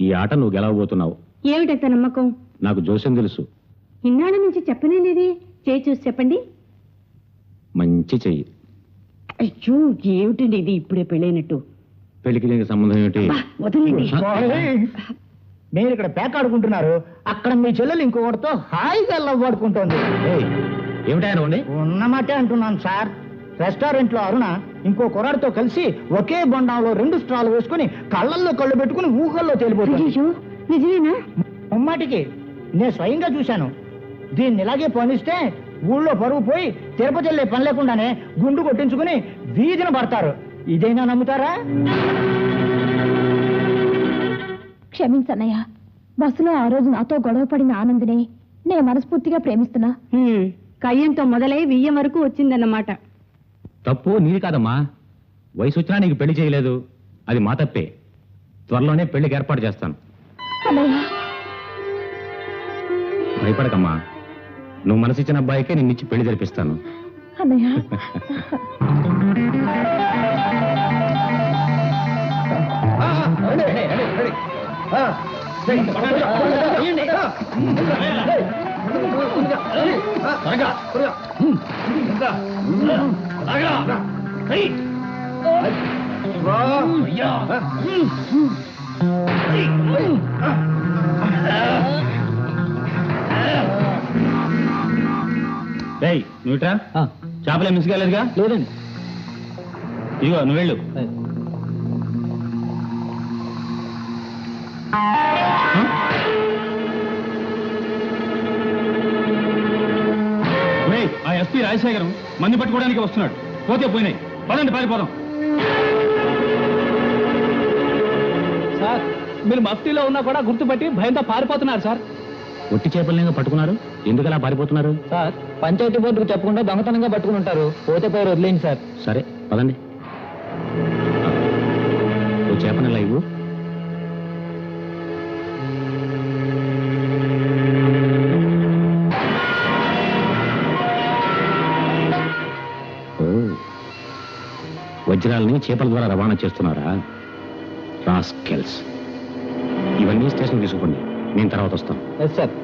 ఈ ఆట నువ్వు గెలవబోతున్నావు. ఏమిటంత నమ్మకం? నాకు జోస్యం తెలుసు. ఇన్నాళ్ళ నుంచి చెప్పనే లేదే. చేయి చూసి చెప్పండి. మంచి చెయ్యి. అయ్యో ఏమిటండి ఇది, ఇప్పుడే పెళ్ళైనట్టు. పెళ్లికి దీనికి సంబంధం ఏమిటి? వదలండి. నేను ఇక్కడ పేక ఆడుకుంటున్నారు, అక్కడ మీ చెల్లెలు ఇంకొకటితో హాయిగా లవ్వాడుకుంటోంది. ఏమిటాయన ఉండి ఉన్నమాటే అంటున్నాను సార్. రెస్టారెంట్ లో అరుణ ఇంకో కుర్రాడితో కలిసి ఒకే బొండంలో 2 స్ట్రాలు వేసుకుని కళ్ళల్లో కళ్ళు పెట్టుకుని ఊహల్లో తేలిపోతుంది. అయ్యో నిజమేనా? ఉమ్మాటికి నేను స్వయంగా చూశాను. దీన్ని ఇలాగే పనిస్తే ఊళ్ళో పరువు పోయి తిరుపతి వెళ్ళే పని లేకుండానే గుండు కొట్టించుకుని వీధిన పడతారు. ఇదైనా నమ్ముతారా? క్షమించన్నయ్య, బస్సులో ఆ రోజు నాతో గొడవ పడిన ఆనందిని నేను మనస్ఫూర్తిగా ప్రేమిస్తున్నా. కయ్యంతో మొదలై 1000 వరకు వచ్చిందన్నమాట. తప్పు నీది కాదమ్మా. వయసు వచ్చినా నీకు పెళ్లి చేయలేదు, అది మా తప్పే. త్వరలోనే పెళ్లికి ఏర్పాటు చేస్తాను. అన్నయ్య, భయపడకమ్మా, నువ్వు మనసిచ్చిన అబ్బాయికే నిన్నిచ్చి పెళ్లి జరిపిస్తాను. అన్నయ్య. నువ్వుట్రా చేపలే మిస్ కాలేదుగా? లేదండి. ఇదిగో నువ్వు వెళ్ళు. ఆ ఎస్పీ రాజశేఖరం మంది పట్టుకోవడానికి వస్తున్నాడు. పోతే పోయినాయి, పదండి పారిపోదాం. సార్, మీరు మఫ్టీలో ఉన్నా కూడా గుర్తుపట్టి భయంతో పారిపోతున్నారు సార్. ఒట్టి చేపలనే పట్టుకున్నారు, ఎందుకు అలా పారిపోతున్నారు? సార్, పంచాయతీ బోర్డుకు చెప్పకుండా దొంగతనంగా పట్టుకుని ఉంటారు. పోతే పోయి వదిలేండి సార్. సరే పదండి. ఓ చేపని లైవ్. వజ్రాలని చేపల ద్వారా రవాణా చేస్తున్నారా? రాస్కెల్స్. ఇవన్నీ స్టేషన్ తీసుకోండి, నేను తర్వాత వస్తాను. Yes sir.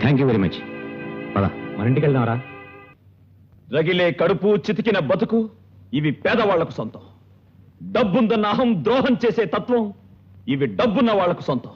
Thank you very much. పద మన ఇంటికి వెళ్దాంరా. రగిలే కడుపు, చితికిన బతుకు ఇవి పేదవాళ్లకు సొంతం. డబ్బుందన్న అహం ద్రోహం చేసే తత్వం ఇవి డబ్బున్న వాళ్లకు సొంతం.